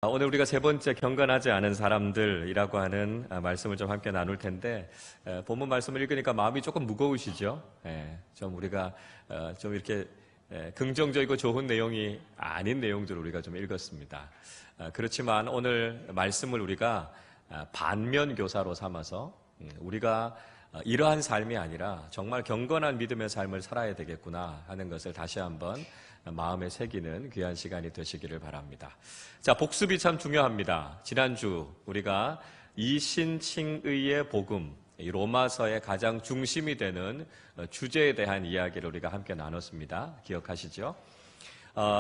오늘 우리가 세 번째 경건하지 않은 사람들이라고 하는 말씀을 좀 함께 나눌 텐데, 본문 말씀을 읽으니까 마음이 조금 무거우시죠? 좀 우리가 좀 이렇게 긍정적이고 좋은 내용이 아닌 내용들을 우리가 좀 읽었습니다. 그렇지만 오늘 말씀을 우리가 반면교사로 삼아서 우리가 이러한 삶이 아니라 정말 경건한 믿음의 삶을 살아야 되겠구나 하는 것을 다시 한번 마음에 새기는 귀한 시간이 되시기를 바랍니다. 자, 복습이 참 중요합니다. 지난주 우리가 이신칭의의 복음, 로마서의 가장 중심이 되는 주제에 대한 이야기를 우리가 함께 나눴습니다. 기억하시죠?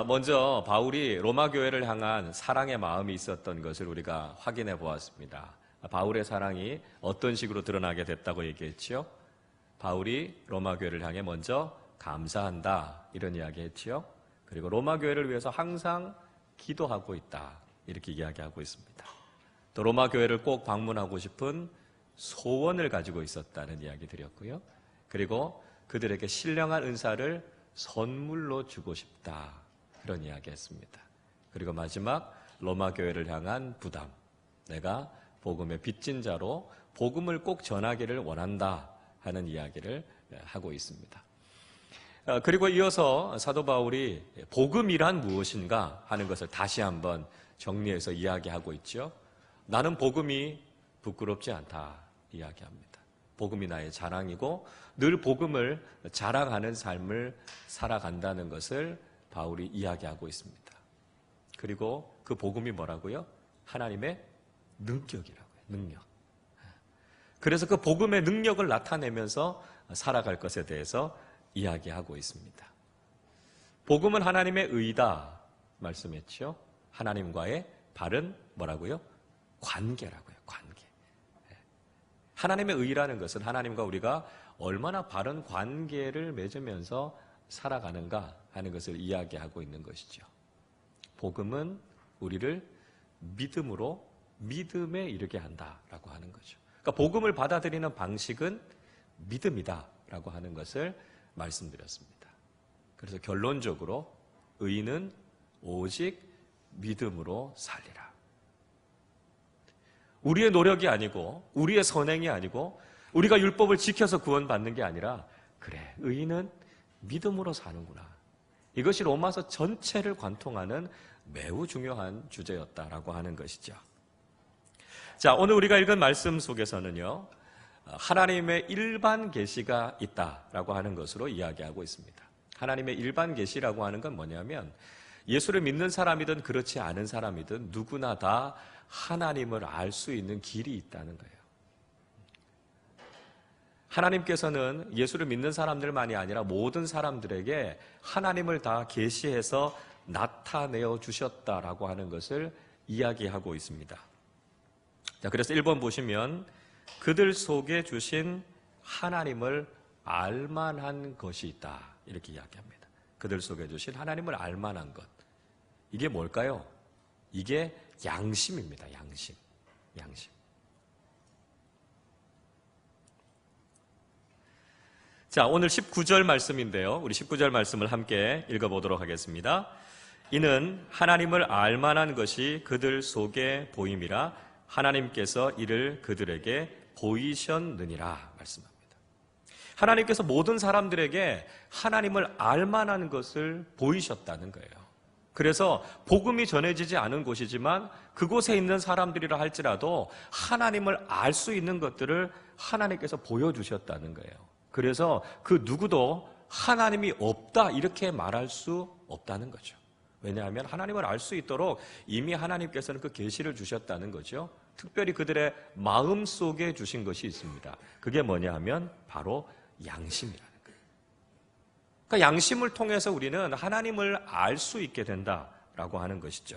먼저 바울이 로마 교회를 향한 사랑의 마음이 있었던 것을 우리가 확인해 보았습니다. 바울의 사랑이 어떤 식으로 드러나게 됐다고 얘기했지요? 바울이 로마 교회를 향해 먼저 감사한다 이런 이야기 했지요? 그리고 로마 교회를 위해서 항상 기도하고 있다 이렇게 이야기하고 있습니다. 또 로마 교회를 꼭 방문하고 싶은 소원을 가지고 있었다는 이야기 드렸고요. 그리고 그들에게 신령한 은사를 선물로 주고 싶다 그런 이야기 했습니다. 그리고 마지막 로마 교회를 향한 부담, 내가 복음의 빚진 자로 복음을 꼭 전하기를 원한다 하는 이야기를 하고 있습니다. 그리고 이어서 사도 바울이 복음이란 무엇인가 하는 것을 다시 한번 정리해서 이야기하고 있죠. 나는 복음이 부끄럽지 않다 이야기합니다. 복음이 나의 자랑이고 늘 복음을 자랑하는 삶을 살아간다는 것을 바울이 이야기하고 있습니다. 그리고 그 복음이 뭐라고요? 하나님의 능력이라고요. 능력. 그래서 그 복음의 능력을 나타내면서 살아갈 것에 대해서 이야기하고 있습니다. 복음은 하나님의 의다 말씀했죠. 하나님과의 바른 뭐라고요? 관계라고요. 관계. 하나님의 의라는 것은 하나님과 우리가 얼마나 바른 관계를 맺으면서 살아가는가 하는 것을 이야기하고 있는 것이죠. 복음은 우리를 믿음으로 믿음에 이르게 한다라고 하는 거죠. 그러니까 복음을 받아들이는 방식은 믿음이다라고 하는 것을 말씀드렸습니다. 그래서 결론적으로 의인은 오직 믿음으로 살리라. 우리의 노력이 아니고 우리의 선행이 아니고 우리가 율법을 지켜서 구원받는 게 아니라 그래, 의인은 믿음으로 사는구나. 이것이 로마서 전체를 관통하는 매우 중요한 주제였다라고 하는 것이죠. 자, 오늘 우리가 읽은 말씀 속에서는요, 하나님의 일반 계시가 있다라고 하는 것으로 이야기하고 있습니다. 하나님의 일반 계시라고 하는 건 뭐냐면 예수를 믿는 사람이든 그렇지 않은 사람이든 누구나 다 하나님을 알 수 있는 길이 있다는 거예요. 하나님께서는 예수를 믿는 사람들만이 아니라 모든 사람들에게 하나님을 다 계시해서 나타내어 주셨다라고 하는 것을 이야기하고 있습니다. 자, 그래서 1번 보시면 그들 속에 주신 하나님을 알만한 것이 있다 이렇게 이야기합니다. 그들 속에 주신 하나님을 알만한 것, 이게 뭘까요? 이게 양심입니다. 양심. 자, 오늘 19절 말씀인데요, 우리 19절 말씀을 함께 읽어보도록 하겠습니다. 이는 하나님을 알만한 것이 그들 속에 보임이라 하나님께서 이를 그들에게 보이셨느니라 말씀합니다. 하나님께서 모든 사람들에게 하나님을 알만한 것을 보이셨다는 거예요. 그래서 복음이 전해지지 않은 곳이지만 그곳에 있는 사람들이라 할지라도 하나님을 알 수 있는 것들을 하나님께서 보여주셨다는 거예요. 그래서 그 누구도 하나님이 없다 이렇게 말할 수 없다는 거죠. 왜냐하면 하나님을 알 수 있도록 이미 하나님께서는 그 계시를 주셨다는 거죠. 특별히 그들의 마음 속에 주신 것이 있습니다. 그게 뭐냐 하면 바로 양심이라는 거예요. 그러니까 양심을 통해서 우리는 하나님을 알 수 있게 된다라고 하는 것이죠.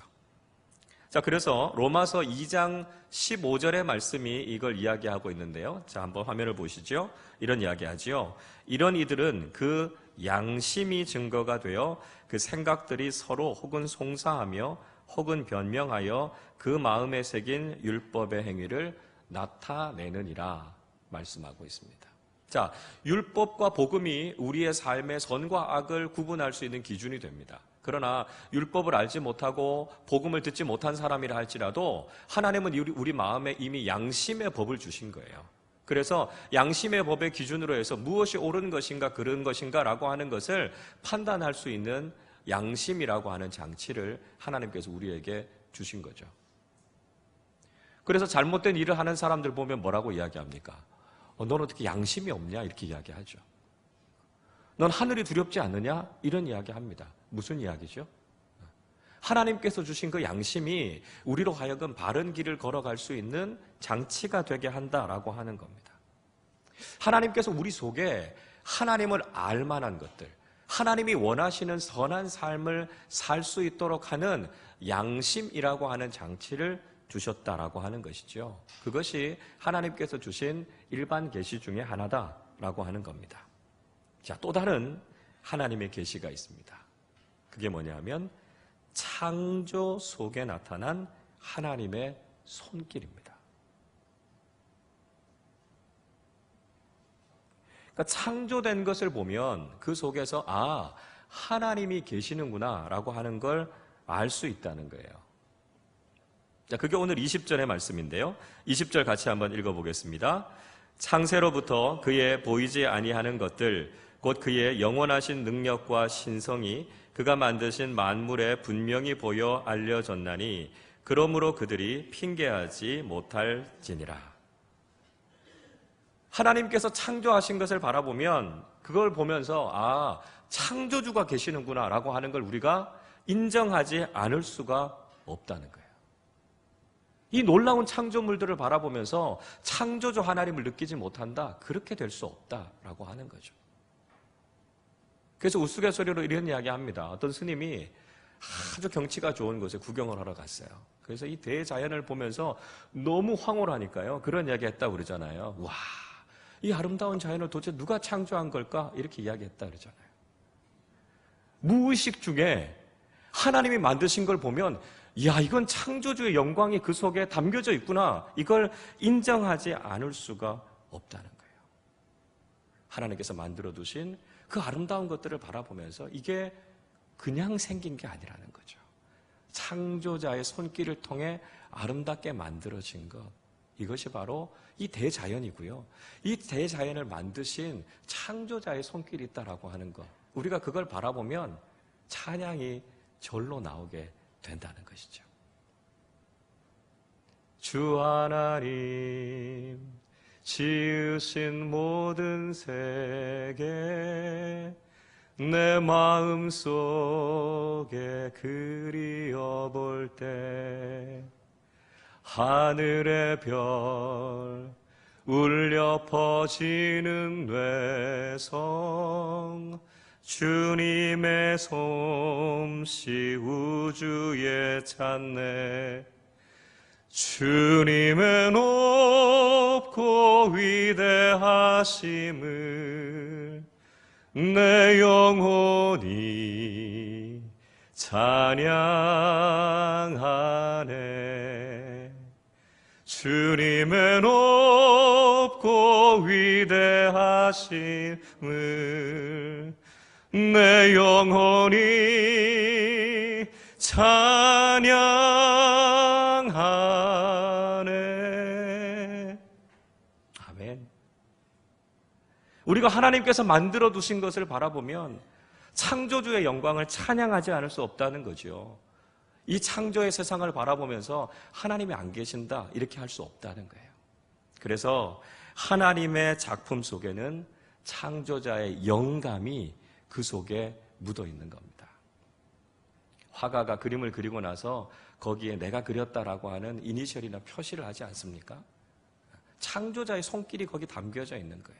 자, 그래서 로마서 2장 15절의 말씀이 이걸 이야기하고 있는데요. 자, 한번 화면을 보시죠. 이런 이야기하지요. 이런 이들은 그 양심이 증거가 되어 그 생각들이 서로 혹은 송사하며 혹은 변명하여 그 마음에 새긴 율법의 행위를 나타내느니라 말씀하고 있습니다. 자, 율법과 복음이 우리의 삶의 선과 악을 구분할 수 있는 기준이 됩니다. 그러나 율법을 알지 못하고 복음을 듣지 못한 사람이라 할지라도 하나님은 우리 마음에 이미 양심의 법을 주신 거예요. 그래서 양심의 법의 기준으로 해서 무엇이 옳은 것인가 그른 것인가 라고 하는 것을 판단할 수 있는 양심이라고 하는 장치를 하나님께서 우리에게 주신 거죠. 그래서 잘못된 일을 하는 사람들 보면 뭐라고 이야기합니까? 넌 어떻게 양심이 없냐? 이렇게 이야기하죠. 넌 하늘이 두렵지 않느냐? 이런 이야기합니다. 무슨 이야기죠? 하나님께서 주신 그 양심이 우리로 하여금 바른 길을 걸어갈 수 있는 장치가 되게 한다라고 하는 겁니다. 하나님께서 우리 속에 하나님을 알 만한 것들, 하나님이 원하시는 선한 삶을 살 수 있도록 하는 양심이라고 하는 장치를 주셨다라고 하는 것이죠. 그것이 하나님께서 주신 일반 계시 중에 하나다라고 하는 겁니다. 자, 또 다른 하나님의 계시가 있습니다. 그게 뭐냐면 창조 속에 나타난 하나님의 손길입니다. 그러니까 창조된 것을 보면 그 속에서 하나님이 계시는구나 라고 하는 걸 알 수 있다는 거예요. 자, 그게 오늘 20절의 말씀인데요. 20절 같이 한번 읽어보겠습니다. 창세로부터 그의 보이지 아니하는 것들 곧 그의 영원하신 능력과 신성이 그가 만드신 만물에 분명히 보여 알려졌나니 그러므로 그들이 핑계하지 못할지니라. 하나님께서 창조하신 것을 바라보면 그걸 보면서 창조주가 계시는구나 라고 하는 걸 우리가 인정하지 않을 수가 없다는 거예요. 이 놀라운 창조물들을 바라보면서 창조주 하나님을 느끼지 못한다, 그렇게 될 수 없다라고 하는 거죠. 그래서 우스갯소리로 이런 이야기합니다. 어떤 스님이 아주 경치가 좋은 곳에 구경을 하러 갔어요. 그래서 이 대자연을 보면서 너무 황홀하니까요, 그런 이야기 했다고 그러잖아요. 와, 이 아름다운 자연을 도대체 누가 창조한 걸까? 이렇게 이야기했다 그러잖아요. 무의식 중에 하나님이 만드신 걸 보면 이건 창조주의 영광이 그 속에 담겨져 있구나, 이걸 인정하지 않을 수가 없다는 거예요. 하나님께서 만들어 두신 그 아름다운 것들을 바라보면서 이게 그냥 생긴 게 아니라는 거죠. 창조자의 손길을 통해 아름답게 만들어진 것, 이것이 바로 이 대자연이고요. 이 대자연을 만드신 창조자의 손길이 있다라고 하는 것, 우리가 그걸 바라보면 찬양이 절로 나오게 된다는 것이죠. 주 하나님 지으신 모든 세계 내 마음속에 그리어볼 때 하늘의 별 울려 퍼지는 뇌성 주님의 솜씨 우주에 찾네. 주님의 높고 위대하심을 내 영혼이 찬양하네. 주님의 높고 위대하심을 내 영혼이 찬양하네. 아멘. 우리가 하나님께서 만들어 두신 것을 바라보면 창조주의 영광을 찬양하지 않을 수 없다는 거죠. 이 창조의 세상을 바라보면서 하나님이 안 계신다, 이렇게 할 수 없다는 거예요. 그래서 하나님의 작품 속에는 창조자의 영감이 그 속에 묻어 있는 겁니다. 화가가 그림을 그리고 나서 거기에 내가 그렸다라고 하는 이니셜이나 표시를 하지 않습니까? 창조자의 손길이 거기 담겨져 있는 거예요.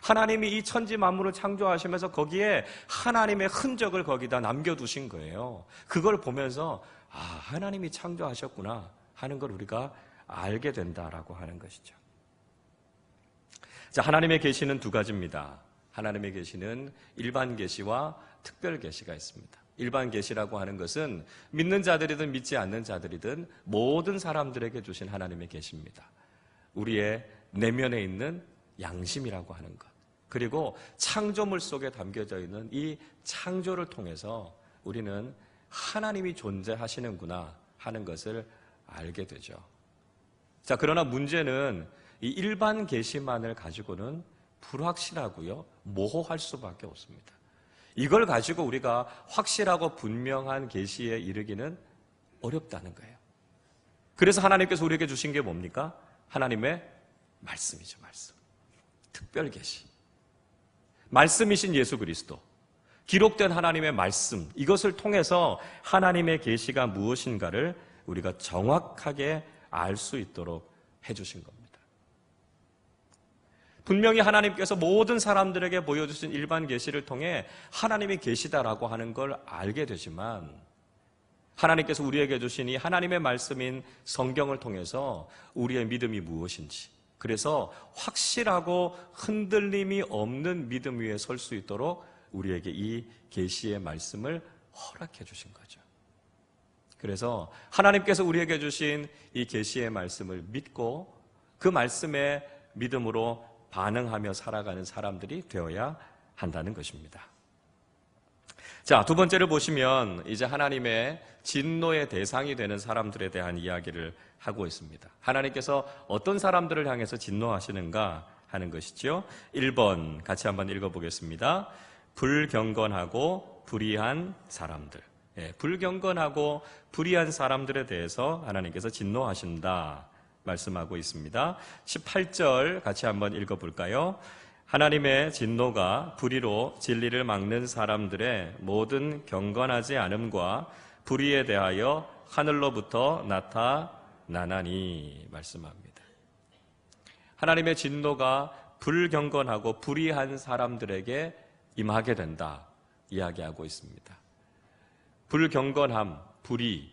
하나님이 이 천지 만물을 창조하시면서 거기에 하나님의 흔적을 거기다 남겨두신 거예요. 그걸 보면서 하나님이 창조하셨구나 하는 걸 우리가 알게 된다라고 하는 것이죠. 자, 하나님의 계시는 두 가지입니다. 하나님의 계시는 일반 계시와 특별 계시가 있습니다. 일반 계시라고 하는 것은 믿는 자들이든 믿지 않는 자들이든 모든 사람들에게 주신 하나님의 계시입니다. 우리의 내면에 있는 양심이라고 하는 것, 그리고 창조물 속에 담겨져 있는 이 창조를 통해서 우리는 하나님이 존재하시는구나 하는 것을 알게 되죠. 자, 그러나 문제는 이 일반 계시만을 가지고는 불확실하고요, 모호할 수밖에 없습니다. 이걸 가지고 우리가 확실하고 분명한 계시에 이르기는 어렵다는 거예요. 그래서 하나님께서 우리에게 주신 게 뭡니까? 하나님의 말씀이죠, 말씀. 특별 계시. 말씀이신 예수 그리스도. 기록된 하나님의 말씀. 이것을 통해서 하나님의 계시가 무엇인가를 우리가 정확하게 알 수 있도록 해주신 겁니다. 분명히 하나님께서 모든 사람들에게 보여주신 일반 계시를 통해 하나님이 계시다라고 하는 걸 알게 되지만, 하나님께서 우리에게 주신 이 하나님의 말씀인 성경을 통해서 우리의 믿음이 무엇인지, 그래서 확실하고 흔들림이 없는 믿음 위에 설 수 있도록 우리에게 이 계시의 말씀을 허락해 주신 거죠. 그래서 하나님께서 우리에게 주신 이 계시의 말씀을 믿고 그 말씀에 믿음으로 반응하며 살아가는 사람들이 되어야 한다는 것입니다. 자, 두 번째를 보시면 이제 하나님의 진노의 대상이 되는 사람들에 대한 이야기를 하고 있습니다. 하나님께서 어떤 사람들을 향해서 진노하시는가 하는 것이죠. 1번 같이 한번 읽어보겠습니다. 불경건하고 불의한 사람들. 불경건하고 불의한 사람들에 대해서 하나님께서 진노하신다 말씀하고 있습니다. 18절 같이 한번 읽어볼까요? 하나님의 진노가 불의로 진리를 막는 사람들의 모든 경건하지 않음과 불의에 대하여 하늘로부터 나타나나니 말씀합니다. 하나님의 진노가 불경건하고 불의한 사람들에게 임하게 된다 이야기하고 있습니다. 불경건함, 불의,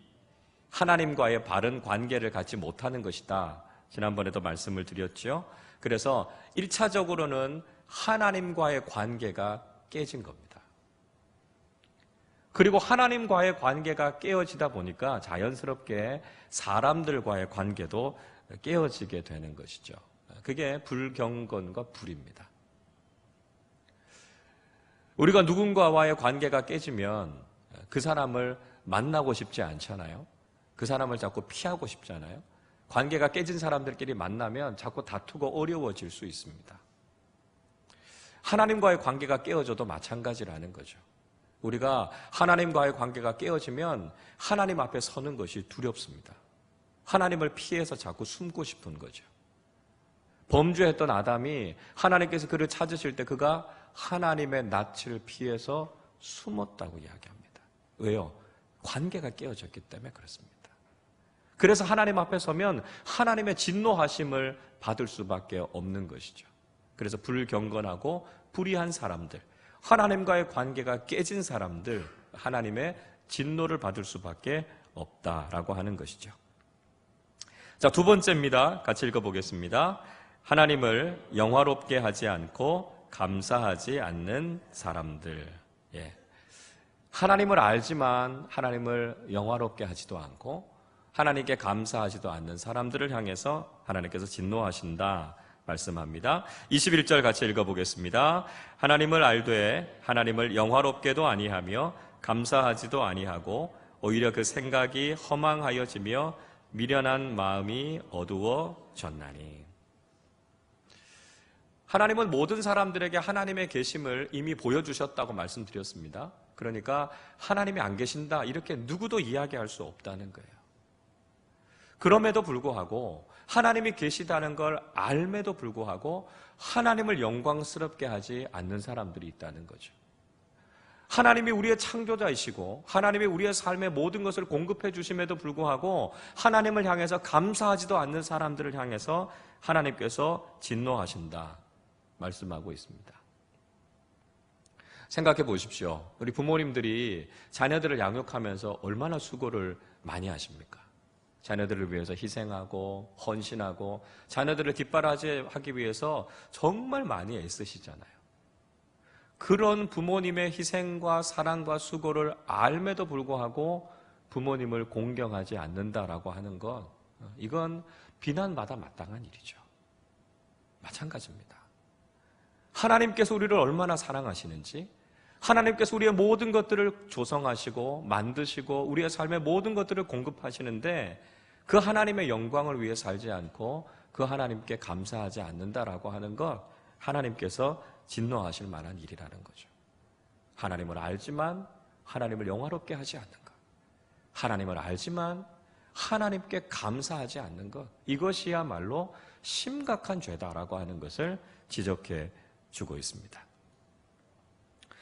하나님과의 바른 관계를 갖지 못하는 것이다. 지난번에도 말씀을 드렸죠. 그래서 1차적으로는 하나님과의 관계가 깨진 겁니다. 그리고 하나님과의 관계가 깨어지다 보니까 자연스럽게 사람들과의 관계도 깨어지게 되는 것이죠. 그게 불경건과 불의입니다. 우리가 누군가와의 관계가 깨지면 그 사람을 만나고 싶지 않잖아요. 그 사람을 자꾸 피하고 싶잖아요. 관계가 깨진 사람들끼리 만나면 자꾸 다투고 어려워질 수 있습니다. 하나님과의 관계가 깨어져도 마찬가지라는 거죠. 우리가 하나님과의 관계가 깨어지면 하나님 앞에 서는 것이 두렵습니다. 하나님을 피해서 자꾸 숨고 싶은 거죠. 범죄했던 아담이 하나님께서 그를 찾으실 때 그가 하나님의 낯을 피해서 숨었다고 이야기합니다. 왜요? 관계가 깨어졌기 때문에 그렇습니다. 그래서 하나님 앞에 서면 하나님의 진노하심을 받을 수밖에 없는 것이죠. 그래서 불경건하고 불의한 사람들, 하나님과의 관계가 깨진 사람들, 하나님의 진노를 받을 수밖에 없다라고 하는 것이죠. 자, 두 번째입니다. 같이 읽어보겠습니다. 하나님을 영화롭게 하지 않고 감사하지 않는 사람들. 하나님을 알지만 하나님을 영화롭게 하지도 않고 하나님께 감사하지도 않는 사람들을 향해서 하나님께서 진노하신다 말씀합니다. 21절 같이 읽어보겠습니다. 하나님을 알되 하나님을 영화롭게도 아니하며 감사하지도 아니하고 오히려 그 생각이 허망하여지며 미련한 마음이 어두워졌나니. 하나님은 모든 사람들에게 하나님의 계심을 이미 보여주셨다고 말씀드렸습니다. 그러니까 하나님이 안 계신다 이렇게 누구도 이야기할 수 없다는 거예요. 그럼에도 불구하고 하나님이 계시다는 걸 알매도 불구하고 하나님을 영광스럽게 하지 않는 사람들이 있다는 거죠. 하나님이 우리의 창조자이시고 하나님이 우리의 삶의 모든 것을 공급해 주심에도 불구하고 하나님을 향해서 감사하지도 않는 사람들을 향해서 하나님께서 진노하신다 말씀하고 있습니다. 생각해 보십시오. 우리 부모님들이 자녀들을 양육하면서 얼마나 수고를 많이 하십니까? 자녀들을 위해서 희생하고 헌신하고 자녀들을 뒷바라지하기 위해서 정말 많이 애쓰시잖아요. 그런 부모님의 희생과 사랑과 수고를 알매도 불구하고 부모님을 공경하지 않는다라고 하는 건 이건 비난받아 마땅한 일이죠. 마찬가지입니다. 하나님께서 우리를 얼마나 사랑하시는지 하나님께서 우리의 모든 것들을 조성하시고 만드시고 우리의 삶의 모든 것들을 공급하시는데 그 하나님의 영광을 위해 살지 않고 그 하나님께 감사하지 않는다라고 하는 것, 하나님께서 진노하실 만한 일이라는 거죠. 하나님을 알지만 하나님을 영화롭게 하지 않는 것, 하나님을 알지만 하나님께 감사하지 않는 것, 이것이야말로 심각한 죄다라고 하는 것을 지적해 주고 있습니다.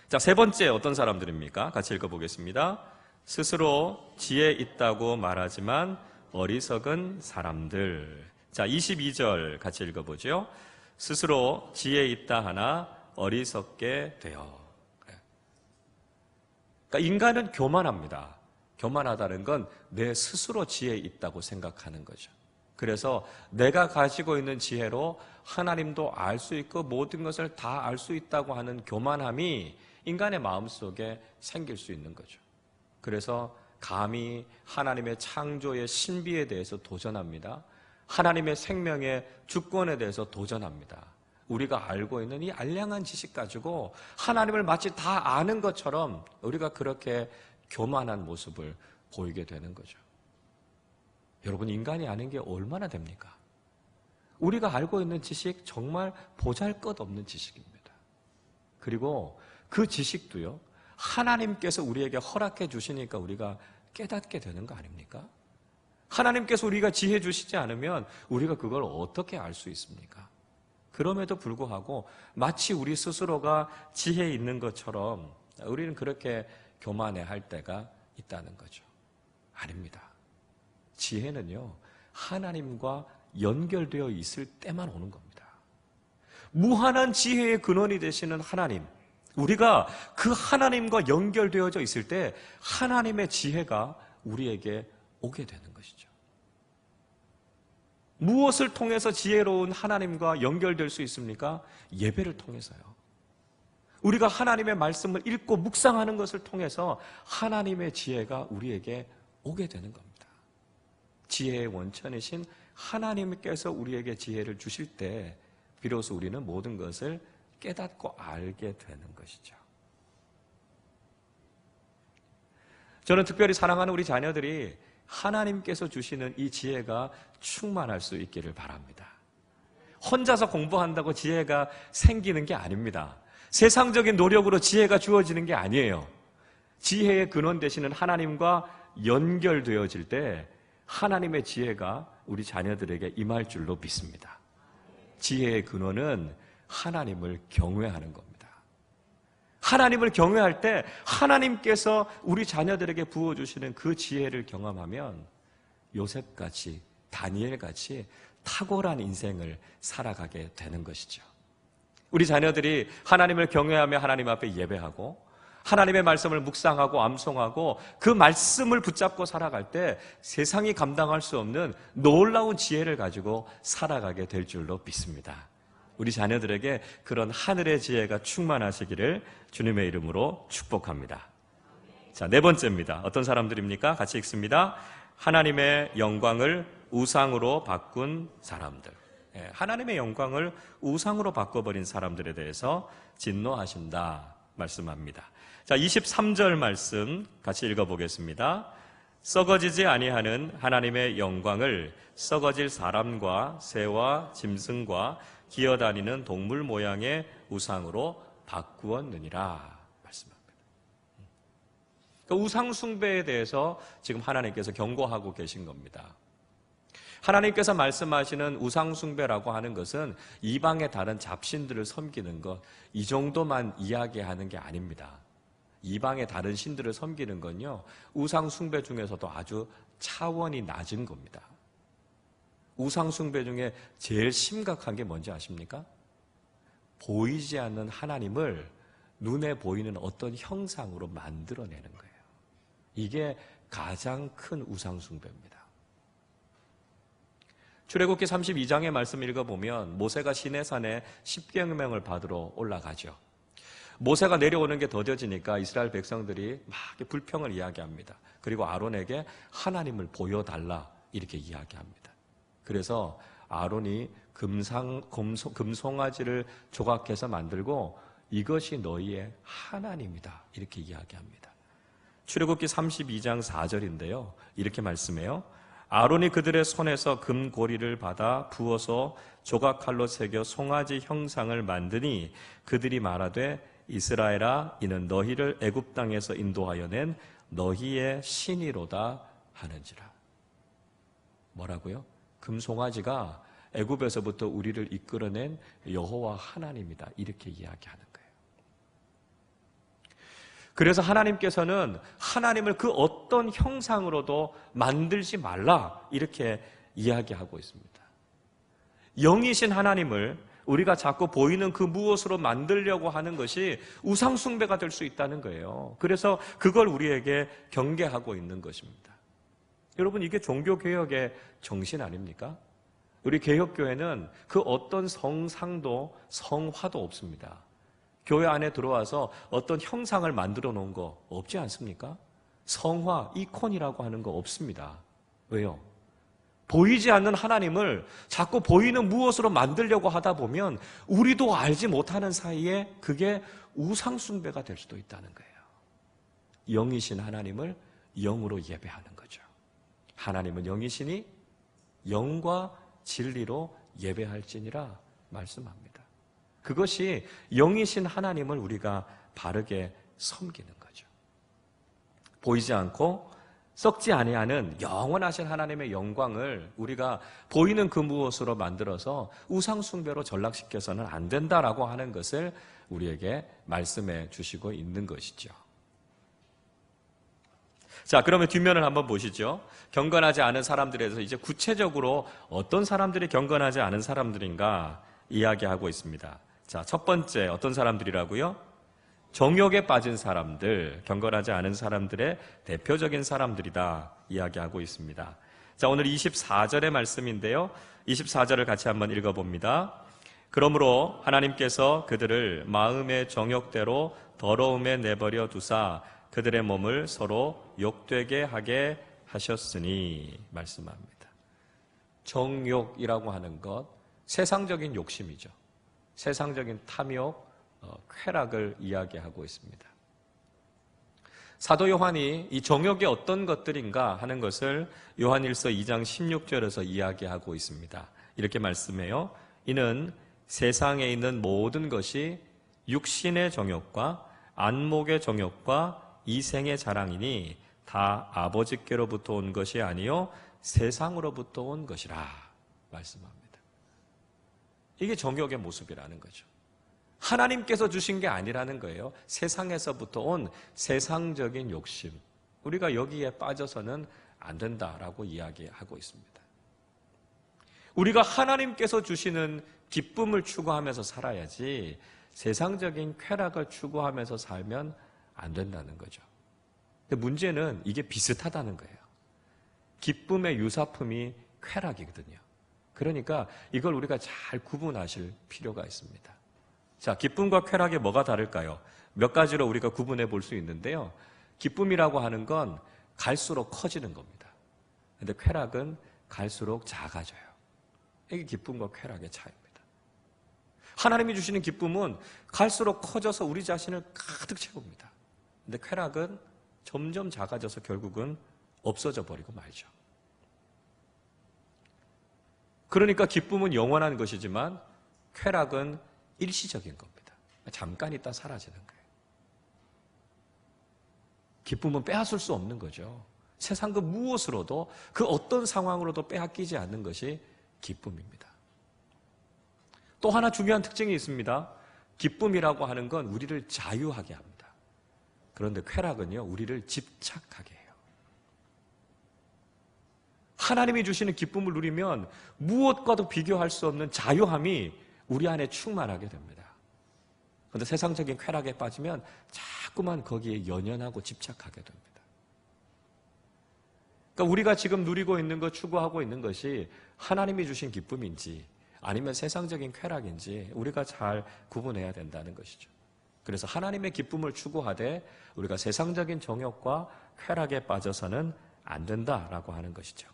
자, 세 번째 어떤 사람들입니까? 같이 읽어보겠습니다. 스스로 지혜 있다고 말하지만 어리석은 사람들. 자, 22절 같이 읽어보죠. 스스로 지혜 있다 하나 어리석게 되어. 그러니까 인간은 교만합니다. 교만하다는 건 내 스스로 지혜 있다고 생각하는 거죠. 그래서 내가 가지고 있는 지혜로 하나님도 알 수 있고 모든 것을 다 알 수 있다고 하는 교만함이 인간의 마음속에 생길 수 있는 거죠. 그래서 감히 하나님의 창조의 신비에 대해서 도전합니다. 하나님의 생명의 주권에 대해서 도전합니다. 우리가 알고 있는 이 알량한 지식 가지고 하나님을 마치 다 아는 것처럼 우리가 그렇게 교만한 모습을 보이게 되는 거죠. 여러분, 인간이 아는 게 얼마나 됩니까? 우리가 알고 있는 지식 정말 보잘것없는 지식입니다. 그리고 그 지식도요, 하나님께서 우리에게 허락해 주시니까 우리가 깨닫게 되는 거 아닙니까? 하나님께서 우리가 지혜 주시지 않으면 우리가 그걸 어떻게 알 수 있습니까? 그럼에도 불구하고 마치 우리 스스로가 지혜 있는 것처럼 우리는 그렇게 교만해할 때가 있다는 거죠. 아닙니다. 지혜는요, 하나님과 연결되어 있을 때만 오는 겁니다. 무한한 지혜의 근원이 되시는 하나님, 우리가 그 하나님과 연결되어져 있을 때 하나님의 지혜가 우리에게 오게 되는 것이죠. 무엇을 통해서 지혜로운 하나님과 연결될 수 있습니까? 예배를 통해서요. 우리가 하나님의 말씀을 읽고 묵상하는 것을 통해서 하나님의 지혜가 우리에게 오게 되는 겁니다. 지혜의 원천이신 하나님께서 우리에게 지혜를 주실 때 비로소 우리는 모든 것을 깨닫고 알게 되는 것이죠. 저는 특별히 사랑하는 우리 자녀들이 하나님께서 주시는 이 지혜가 충만할 수 있기를 바랍니다. 혼자서 공부한다고 지혜가 생기는 게 아닙니다. 세상적인 노력으로 지혜가 주어지는 게 아니에요. 지혜의 근원 되시는 하나님과 연결되어질 때 하나님의 지혜가 우리 자녀들에게 임할 줄로 믿습니다. 지혜의 근원은 하나님을 경외하는 겁니다. 하나님을 경외할 때 하나님께서 우리 자녀들에게 부어주시는 그 지혜를 경험하면 요셉같이, 다니엘같이 탁월한 인생을 살아가게 되는 것이죠. 우리 자녀들이 하나님을 경외하며 하나님 앞에 예배하고 하나님의 말씀을 묵상하고 암송하고 그 말씀을 붙잡고 살아갈 때 세상이 감당할 수 없는 놀라운 지혜를 가지고 살아가게 될 줄로 믿습니다. 우리 자녀들에게 그런 하늘의 지혜가 충만하시기를 주님의 이름으로 축복합니다. 자, 네 번째입니다. 어떤 사람들입니까? 같이 읽습니다. 하나님의 영광을 우상으로 바꾼 사람들. 하나님의 영광을 우상으로 바꿔버린 사람들에 대해서 진노하신다 말씀합니다. 자, 23절 말씀 같이 읽어보겠습니다. 썩어지지 아니하는 하나님의 영광을 썩어질 사람과 새와 짐승과 기어다니는 동물 모양의 우상으로 바꾸었느니라 말씀합니다. 그러니까 우상 숭배에 대해서 지금 하나님께서 경고하고 계신 겁니다. 하나님께서 말씀하시는 우상 숭배라고 하는 것은 이방의 다른 잡신들을 섬기는 것, 이 정도만 이야기하는 게 아닙니다. 이방의 다른 신들을 섬기는 건요, 우상 숭배 중에서도 아주 차원이 낮은 겁니다. 우상 숭배 중에 제일 심각한 게 뭔지 아십니까? 보이지 않는 하나님을 눈에 보이는 어떤 형상으로 만들어내는 거예요. 이게 가장 큰 우상 숭배입니다. 출애굽기 32장의 말씀 읽어보면 모세가 시내산에 십계명을 받으러 올라가죠. 모세가 내려오는 게 더뎌지니까 이스라엘 백성들이 막 불평을 이야기합니다. 그리고 아론에게 하나님을 보여달라 이렇게 이야기합니다. 그래서 아론이 금송아지를 조각해서 만들고 이것이 너희의 하나님이다. 이렇게 이야기합니다. 출애굽기 32장 4절인데요. 이렇게 말씀해요. 아론이 그들의 손에서 금고리를 받아 부어서 조각칼로 새겨 송아지 형상을 만드니 그들이 말하되 이스라엘아 이는 너희를 애굽 땅에서 인도하여 낸 너희의 신이로다 하는지라. 뭐라고요? 금송아지가 애굽에서부터 우리를 이끌어낸 여호와 하나님이다. 이렇게 이야기하는 거예요. 그래서 하나님께서는 하나님을 그 어떤 형상으로도 만들지 말라 이렇게 이야기하고 있습니다. 영이신 하나님을 우리가 자꾸 보이는 그 무엇으로 만들려고 하는 것이 우상숭배가 될 수 있다는 거예요. 그래서 그걸 우리에게 경계하고 있는 것입니다. 여러분, 이게 종교개혁의 정신 아닙니까? 우리 개혁교회는 그 어떤 성상도 성화도 없습니다. 교회 안에 들어와서 어떤 형상을 만들어 놓은 거 없지 않습니까? 성화, 이콘이라고 하는 거 없습니다. 왜요? 보이지 않는 하나님을 자꾸 보이는 무엇으로 만들려고 하다 보면 우리도 알지 못하는 사이에 그게 우상숭배가 될 수도 있다는 거예요. 영이신 하나님을 영으로 예배하는 거죠. 하나님은 영이시니 영과 진리로 예배할지니라 말씀합니다. 그것이 영이신 하나님을 우리가 바르게 섬기는 거죠. 보이지 않고 썩지 아니하는 영원하신 하나님의 영광을 우리가 보이는 그 무엇으로 만들어서 우상숭배로 전락시켜서는 안 된다라고 하는 것을 우리에게 말씀해 주시고 있는 것이죠. 자, 그러면 뒷면을 한번 보시죠. 경건하지 않은 사람들에 대해서 이제 구체적으로 어떤 사람들이 경건하지 않은 사람들인가 이야기하고 있습니다. 자, 첫 번째 어떤 사람들이라고요? 정욕에 빠진 사람들, 경건하지 않은 사람들의 대표적인 사람들이다 이야기하고 있습니다. 자, 오늘 24절의 말씀인데요. 24절을 같이 한번 읽어봅니다. 그러므로 하나님께서 그들을 마음의 정욕대로 더러움에 내버려 두사 그들의 몸을 서로 욕되게 하게 하셨으니 말씀합니다. 정욕이라고 하는 것, 세상적인 욕심이죠. 세상적인 탐욕, 쾌락을 이야기하고 있습니다. 사도 요한이 이 정욕이 어떤 것들인가 하는 것을 요한일서 2장 16절에서 이야기하고 있습니다. 이렇게 말씀해요. 이는 세상에 있는 모든 것이 육신의 정욕과 안목의 정욕과 이생의 자랑이니 다 아버지께로부터 온 것이 아니요 세상으로부터 온 것이라 말씀합니다. 이게 정욕의 모습이라는 거죠. 하나님께서 주신 게 아니라는 거예요. 세상에서부터 온 세상적인 욕심. 우리가 여기에 빠져서는 안 된다라고 이야기하고 있습니다. 우리가 하나님께서 주시는 기쁨을 추구하면서 살아야지 세상적인 쾌락을 추구하면서 살면 안 된다는 거죠. 근데 문제는 이게 비슷하다는 거예요. 기쁨의 유사품이 쾌락이거든요. 그러니까 이걸 우리가 잘 구분하실 필요가 있습니다. 자, 기쁨과 쾌락이 뭐가 다를까요? 몇 가지로 우리가 구분해 볼 수 있는데요. 기쁨이라고 하는 건 갈수록 커지는 겁니다. 근데 쾌락은 갈수록 작아져요. 이게 기쁨과 쾌락의 차이입니다. 하나님이 주시는 기쁨은 갈수록 커져서 우리 자신을 가득 채웁니다. 근데 쾌락은 점점 작아져서 결국은 없어져 버리고 말죠. 그러니까 기쁨은 영원한 것이지만 쾌락은 일시적인 겁니다. 잠깐 있다 사라지는 거예요. 기쁨은 빼앗을 수 없는 거죠. 세상 그 무엇으로도 그 어떤 상황으로도 빼앗기지 않는 것이 기쁨입니다. 또 하나 중요한 특징이 있습니다. 기쁨이라고 하는 건 우리를 자유하게 합니다. 그런데 쾌락은요, 우리를 집착하게 해요. 하나님이 주시는 기쁨을 누리면 무엇과도 비교할 수 없는 자유함이 우리 안에 충만하게 됩니다. 그런데 세상적인 쾌락에 빠지면 자꾸만 거기에 연연하고 집착하게 됩니다. 그러니까 우리가 지금 누리고 있는 것, 추구하고 있는 것이 하나님이 주신 기쁨인지 아니면 세상적인 쾌락인지 우리가 잘 구분해야 된다는 것이죠. 그래서 하나님의 기쁨을 추구하되 우리가 세상적인 정욕과 쾌락에 빠져서는 안 된다라고 하는 것이죠.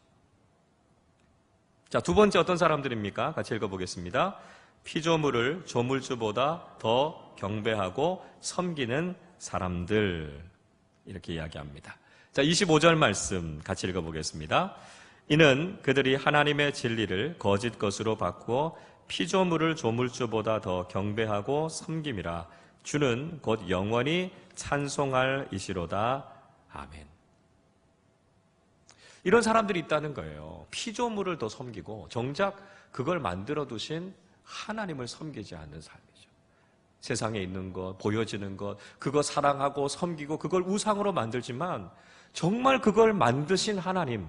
자, 두 번째 어떤 사람들입니까? 같이 읽어보겠습니다. 피조물을 조물주보다 더 경배하고 섬기는 사람들, 이렇게 이야기합니다. 자, 25절 말씀 같이 읽어보겠습니다. 이는 그들이 하나님의 진리를 거짓 것으로 바꾸어 피조물을 조물주보다 더 경배하고 섬김이라. 주는 곧 영원히 찬송할 이시로다. 아멘. 이런 사람들이 있다는 거예요. 피조물을 더 섬기고 정작 그걸 만들어 두신 하나님을 섬기지 않는 삶이죠. 세상에 있는 것, 보여지는 것, 그거 사랑하고 섬기고 그걸 우상으로 만들지만 정말 그걸 만드신 하나님,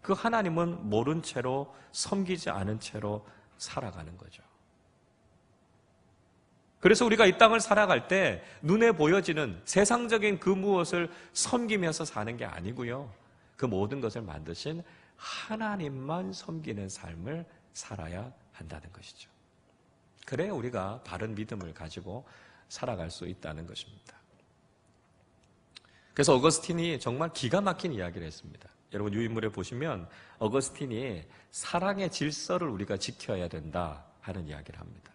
그 하나님은 모른 채로, 섬기지 않은 채로 살아가는 거죠. 그래서 우리가 이 땅을 살아갈 때 눈에 보여지는 세상적인 그 무엇을 섬기면서 사는 게 아니고요, 그 모든 것을 만드신 하나님만 섬기는 삶을 살아야 한다는 것이죠. 그래야 우리가 바른 믿음을 가지고 살아갈 수 있다는 것입니다. 그래서 어거스틴이 정말 기가 막힌 이야기를 했습니다. 여러분, 유인물에 보시면 어거스틴이 사랑의 질서를 우리가 지켜야 된다 하는 이야기를 합니다.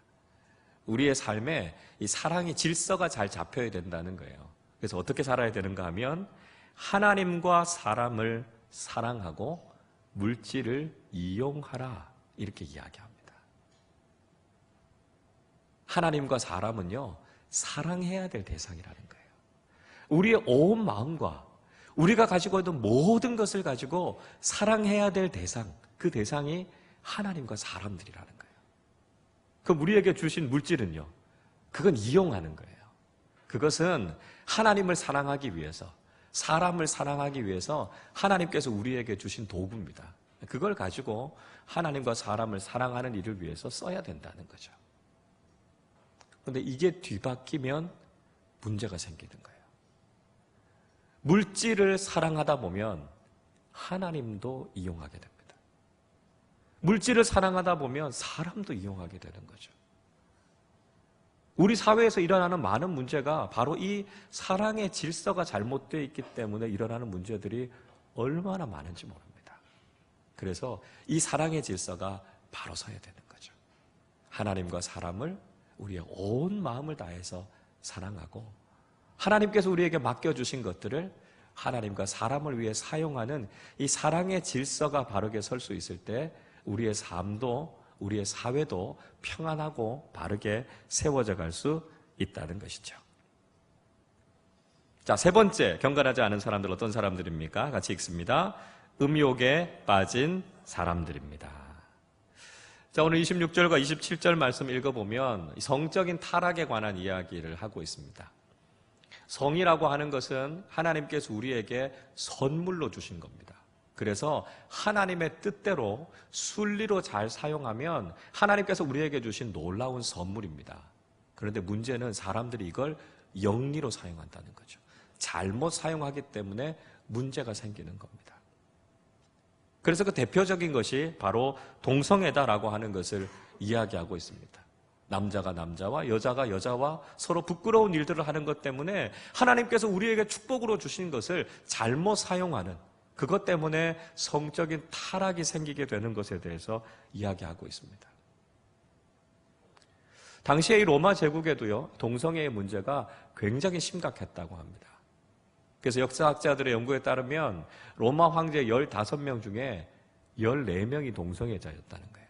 우리의 삶에 이 사랑의 질서가 잘 잡혀야 된다는 거예요. 그래서 어떻게 살아야 되는가 하면 하나님과 사람을 사랑하고 물질을 이용하라, 이렇게 이야기합니다. 하나님과 사람은요, 사랑해야 될 대상이라는 거예요. 우리의 온 마음과 우리가 가지고 있는 모든 것을 가지고 사랑해야 될 대상, 그 대상이 하나님과 사람들이라는 거예요. 그럼 우리에게 주신 물질은요, 그건 이용하는 거예요. 그것은 하나님을 사랑하기 위해서, 사람을 사랑하기 위해서 하나님께서 우리에게 주신 도구입니다. 그걸 가지고 하나님과 사람을 사랑하는 일을 위해서 써야 된다는 거죠. 그런데 이게 뒤바뀌면 문제가 생기는 거예요. 물질을 사랑하다 보면 하나님도 이용하게 됩니다. 물질을 사랑하다 보면 사람도 이용하게 되는 거죠. 우리 사회에서 일어나는 많은 문제가 바로 이 사랑의 질서가 잘못되어 있기 때문에 일어나는 문제들이 얼마나 많은지 모릅니다. 그래서 이 사랑의 질서가 바로 서야 되는 거죠. 하나님과 사람을 우리의 온 마음을 다해서 사랑하고, 하나님께서 우리에게 맡겨주신 것들을 하나님과 사람을 위해 사용하는 이 사랑의 질서가 바르게 설 수 있을 때 우리의 삶도, 우리의 사회도 평안하고 바르게 세워져 갈 수 있다는 것이죠. 자, 세 번째, 경건하지 않은 사람들 어떤 사람들입니까? 같이 읽습니다. 음욕에 빠진 사람들입니다. 자, 오늘 26절과 27절 말씀 읽어보면 성적인 타락에 관한 이야기를 하고 있습니다. 성이라고 하는 것은 하나님께서 우리에게 선물로 주신 겁니다. 그래서 하나님의 뜻대로 순리로 잘 사용하면 하나님께서 우리에게 주신 놀라운 선물입니다. 그런데 문제는 사람들이 이걸 영리로 사용한다는 거죠. 잘못 사용하기 때문에 문제가 생기는 겁니다. 그래서 그 대표적인 것이 바로 동성애다라고 하는 것을 이야기하고 있습니다. 남자가 남자와 여자가 여자와 서로 부끄러운 일들을 하는 것 때문에 하나님께서 우리에게 축복으로 주신 것을 잘못 사용하는, 그것 때문에 성적인 타락이 생기게 되는 것에 대해서 이야기하고 있습니다. 당시에 이 로마 제국에도요, 동성애의 문제가 굉장히 심각했다고 합니다. 그래서 역사학자들의 연구에 따르면 로마 황제 15명 중에 14명이 동성애자였다는 거예요.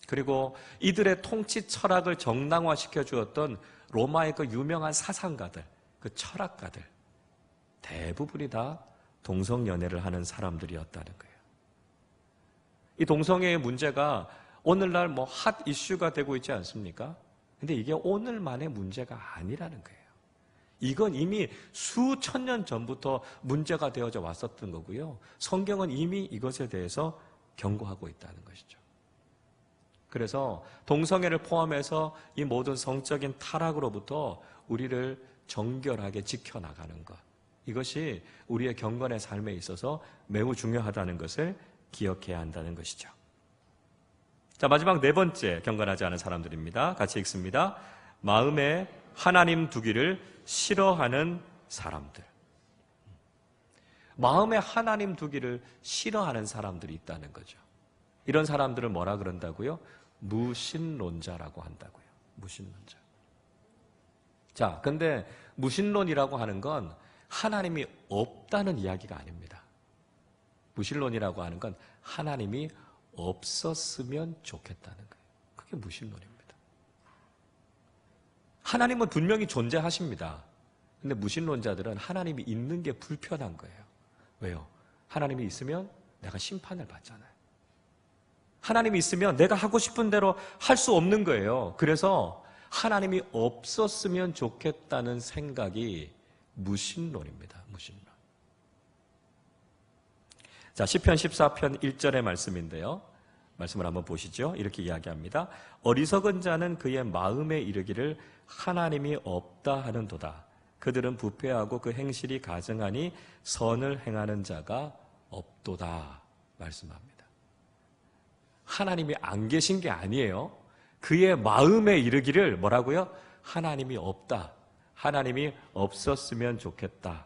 그리고 이들의 통치 철학을 정당화시켜 주었던 로마의 그 유명한 사상가들, 그 철학가들, 대부분이 다 동성연애를 하는 사람들이었다는 거예요. 이 동성애의 문제가 오늘날 핫 이슈가 되고 있지 않습니까? 근데 이게 오늘만의 문제가 아니라는 거예요. 이건 이미 수천 년 전부터 문제가 되어져 왔었던 거고요. 성경은 이미 이것에 대해서 경고하고 있다는 것이죠. 그래서 동성애를 포함해서 이 모든 성적인 타락으로부터 우리를 정결하게 지켜나가는 것, 이것이 우리의 경건의 삶에 있어서 매우 중요하다는 것을 기억해야 한다는 것이죠. 자, 마지막 네 번째 경건하지 않은 사람들입니다. 같이 읽습니다. 마음에 하나님 두기를 싫어하는 사람들. 마음에 하나님 두기를 싫어하는 사람들이 있다는 거죠. 이런 사람들을 뭐라 그런다고요? 무신론자라고 한다고요. 무신론자. 자, 근데 무신론이라고 하는 건 하나님이 없다는 이야기가 아닙니다. 무신론이라고 하는 건 하나님이 없었으면 좋겠다는 거예요. 그게 무신론입니다. 하나님은 분명히 존재하십니다. 근데 무신론자들은 하나님이 있는 게 불편한 거예요. 왜요? 하나님이 있으면 내가 심판을 받잖아요. 하나님이 있으면 내가 하고 싶은 대로 할 수 없는 거예요. 그래서 하나님이 없었으면 좋겠다는 생각이 무신론입니다. 무신론. 자, 시편 14편 1절의 말씀인데요. 말씀을 한번 보시죠. 이렇게 이야기합니다. 어리석은 자는 그의 마음에 이르기를 하나님이 없다 하는도다. 그들은 부패하고 그 행실이 가증하니 선을 행하는 자가 없도다. 말씀합니다. 하나님이 안 계신 게 아니에요. 그의 마음에 이르기를 뭐라고요? 하나님이 없다. 하나님이 없었으면 좋겠다.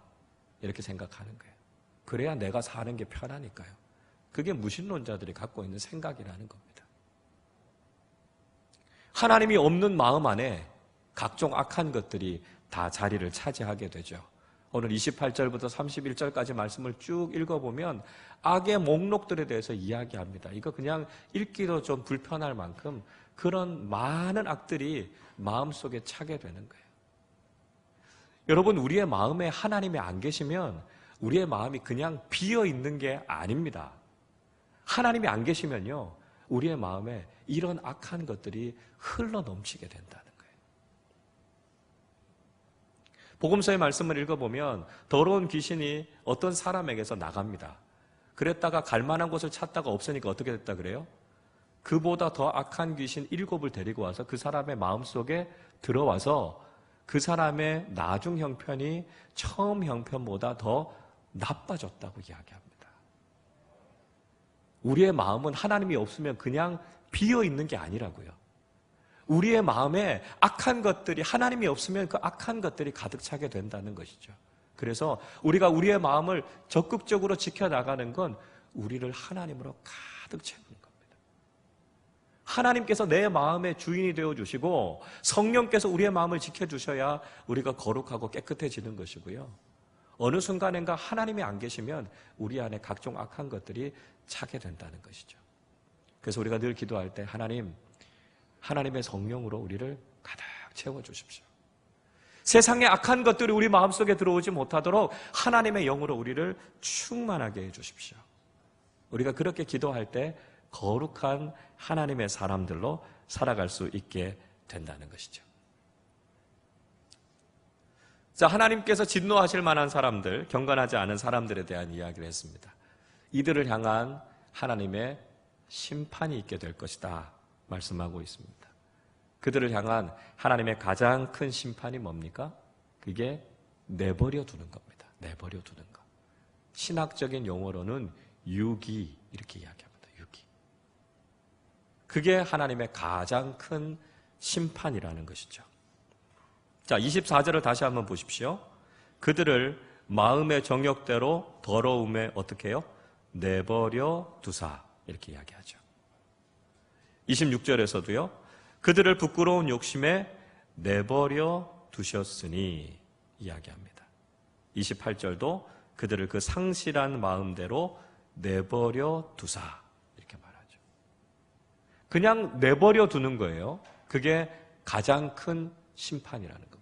이렇게 생각하는 거예요. 그래야 내가 사는 게 편하니까요. 그게 무신론자들이 갖고 있는 생각이라는 겁니다. 하나님이 없는 마음 안에 각종 악한 것들이 다 자리를 차지하게 되죠. 오늘 28절부터 31절까지 말씀을 쭉 읽어보면 악의 목록들에 대해서 이야기합니다. 이거 그냥 읽기도 좀 불편할 만큼 그런 많은 악들이 마음속에 차게 되는 거예요. 여러분, 우리의 마음에 하나님이 안 계시면 우리의 마음이 그냥 비어 있는 게 아닙니다. 하나님이 안 계시면요, 우리의 마음에 이런 악한 것들이 흘러 넘치게 된다는 거예요. 복음서의 말씀을 읽어보면 더러운 귀신이 어떤 사람에게서 나갑니다. 그랬다가 갈 만한 곳을 찾다가 없으니까 어떻게 됐다 그래요? 그보다 더 악한 귀신 7을 데리고 와서 그 사람의 마음속에 들어와서 그 사람의 나중 형편이 처음 형편보다 더 나빠졌다고 이야기합니다. 우리의 마음은 하나님이 없으면 그냥 비어 있는 게 아니라고요. 우리의 마음에 악한 것들이 하나님이 없으면 그 악한 것들이 가득 차게 된다는 것이죠. 그래서 우리가 우리의 마음을 적극적으로 지켜나가는 건 우리를 하나님으로 가득 채우는 겁니다. 하나님께서 내 마음의 주인이 되어주시고 성령께서 우리의 마음을 지켜주셔야 우리가 거룩하고 깨끗해지는 것이고요. 어느 순간인가 하나님이 안 계시면 우리 안에 각종 악한 것들이 차게 된다는 것이죠. 그래서 우리가 늘 기도할 때 하나님의 성령으로 우리를 가득 채워주십시오. 세상의 악한 것들이 우리 마음속에 들어오지 못하도록 하나님의 영으로 우리를 충만하게 해주십시오. 우리가 그렇게 기도할 때 거룩한 하나님의 사람들로 살아갈 수 있게 된다는 것이죠. 자, 하나님께서 진노하실 만한 사람들, 경건하지 않은 사람들에 대한 이야기를 했습니다. 이들을 향한 하나님의 심판이 있게 될 것이다 말씀하고 있습니다. 그들을 향한 하나님의 가장 큰 심판이 뭡니까? 그게 내버려 두는 겁니다. 내버려 두는 것. 신학적인 용어로는 유기 이렇게 이야기합니다. 유기. 그게 하나님의 가장 큰 심판이라는 것이죠. 자, 24절을 다시 한번 보십시오. 그들을 마음의 정욕대로 더러움에 어떻게 해요? 내버려 두사 이렇게 이야기하죠. 26절에서도요. 그들을 부끄러운 욕심에 내버려 두셨으니 이야기합니다. 28절도 그들을 그 상실한 마음대로 내버려 두사 이렇게 말하죠. 그냥 내버려 두는 거예요. 그게 가장 큰 심판이라는 겁니다.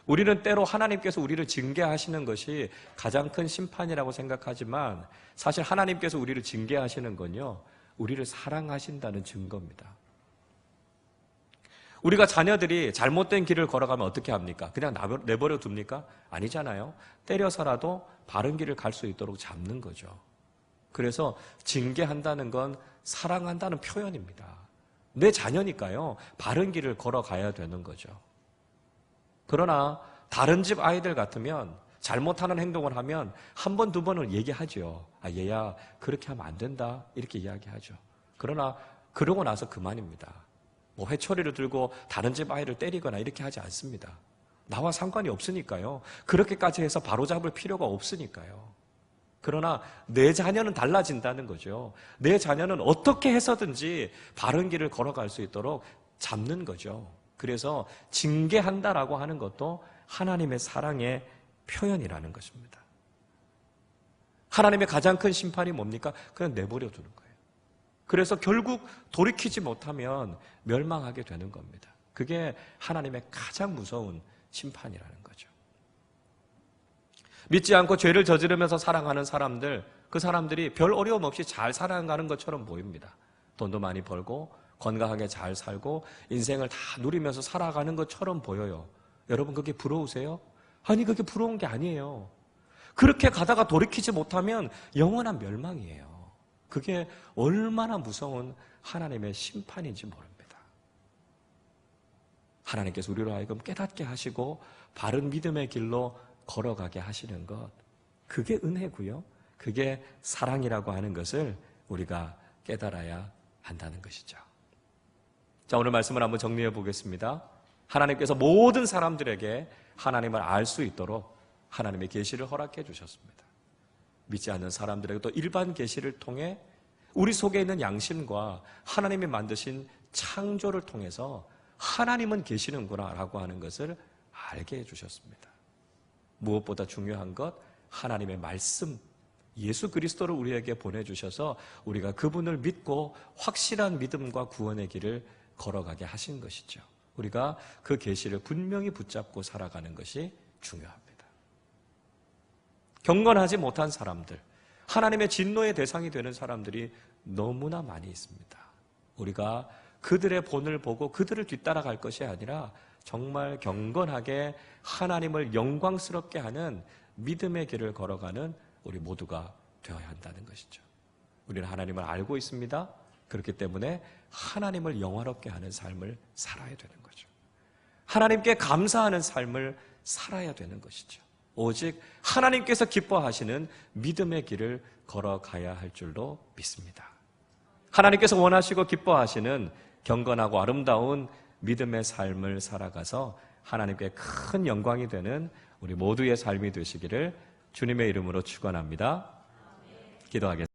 우리는 때로 하나님께서 우리를 징계하시는 것이 가장 큰 심판이라고 생각하지만 사실 하나님께서 우리를 징계하시는 건요, 우리를 사랑하신다는 증거입니다. 우리가 자녀들이 잘못된 길을 걸어가면 어떻게 합니까? 그냥 내버려 둡니까? 아니잖아요. 때려서라도 바른 길을 갈 수 있도록 잡는 거죠. 그래서 징계한다는 건 사랑한다는 표현입니다. 내 자녀니까요, 바른 길을 걸어가야 되는 거죠. 그러나 다른 집 아이들 같으면 잘못하는 행동을 하면 한 번, 두 번은 얘기하죠. 아, 얘야, 그렇게 하면 안 된다. 이렇게 이야기하죠. 그러나 그러고 나서 그만입니다. 뭐 회초리를 들고 다른 집 아이를 때리거나 이렇게 하지 않습니다. 나와 상관이 없으니까요. 그렇게까지 해서 바로잡을 필요가 없으니까요. 그러나 내 자녀는 달라진다는 거죠. 내 자녀는 어떻게 해서든지 바른 길을 걸어갈 수 있도록 잡는 거죠. 그래서 징계한다라고 하는 것도 하나님의 사랑의 표현이라는 것입니다. 하나님의 가장 큰 심판이 뭡니까? 그냥 내버려 두는 거예요. 그래서 결국 돌이키지 못하면 멸망하게 되는 겁니다. 그게 하나님의 가장 무서운 심판이라는 거죠. 믿지 않고 죄를 저지르면서 살아가는 사람들, 그 사람들이 별 어려움 없이 잘 살아가는 것처럼 보입니다. 돈도 많이 벌고 건강하게 잘 살고 인생을 다 누리면서 살아가는 것처럼 보여요. 여러분 그게 부러우세요? 아니 그게 부러운 게 아니에요. 그렇게 가다가 돌이키지 못하면 영원한 멸망이에요. 그게 얼마나 무서운 하나님의 심판인지 모릅니다. 하나님께서 우리로 하여금 깨닫게 하시고 바른 믿음의 길로 걸어가게 하시는 것, 그게 은혜고요. 그게 사랑이라고 하는 것을 우리가 깨달아야 한다는 것이죠. 자, 오늘 말씀을 한번 정리해 보겠습니다. 하나님께서 모든 사람들에게 하나님을 알 수 있도록 하나님의 계시를 허락해 주셨습니다. 믿지 않는 사람들에게 또 일반 계시를 통해 우리 속에 있는 양심과 하나님이 만드신 창조를 통해서 하나님은 계시는구나 라고 하는 것을 알게 해 주셨습니다. 무엇보다 중요한 것, 하나님의 말씀, 예수 그리스도를 우리에게 보내주셔서 우리가 그분을 믿고 확실한 믿음과 구원의 길을 걸어가게 하신 것이죠. 우리가 그 계시를 분명히 붙잡고 살아가는 것이 중요합니다. 경건하지 못한 사람들, 하나님의 진노의 대상이 되는 사람들이 너무나 많이 있습니다. 우리가 그들의 본을 보고 그들을 뒤따라갈 것이 아니라 정말 경건하게 하나님을 영광스럽게 하는 믿음의 길을 걸어가는 우리 모두가 되어야 한다는 것이죠. 우리는 하나님을 알고 있습니다. 그렇기 때문에 하나님을 영화롭게 하는 삶을 살아야 되는 거죠. 하나님께 감사하는 삶을 살아야 되는 것이죠. 오직 하나님께서 기뻐하시는 믿음의 길을 걸어가야 할 줄로 믿습니다. 하나님께서 원하시고 기뻐하시는 경건하고 아름다운 믿음의 삶을 살아가서 하나님께 큰 영광이 되는 우리 모두의 삶이 되시기를 주님의 이름으로 축원합니다. 기도하겠습니다.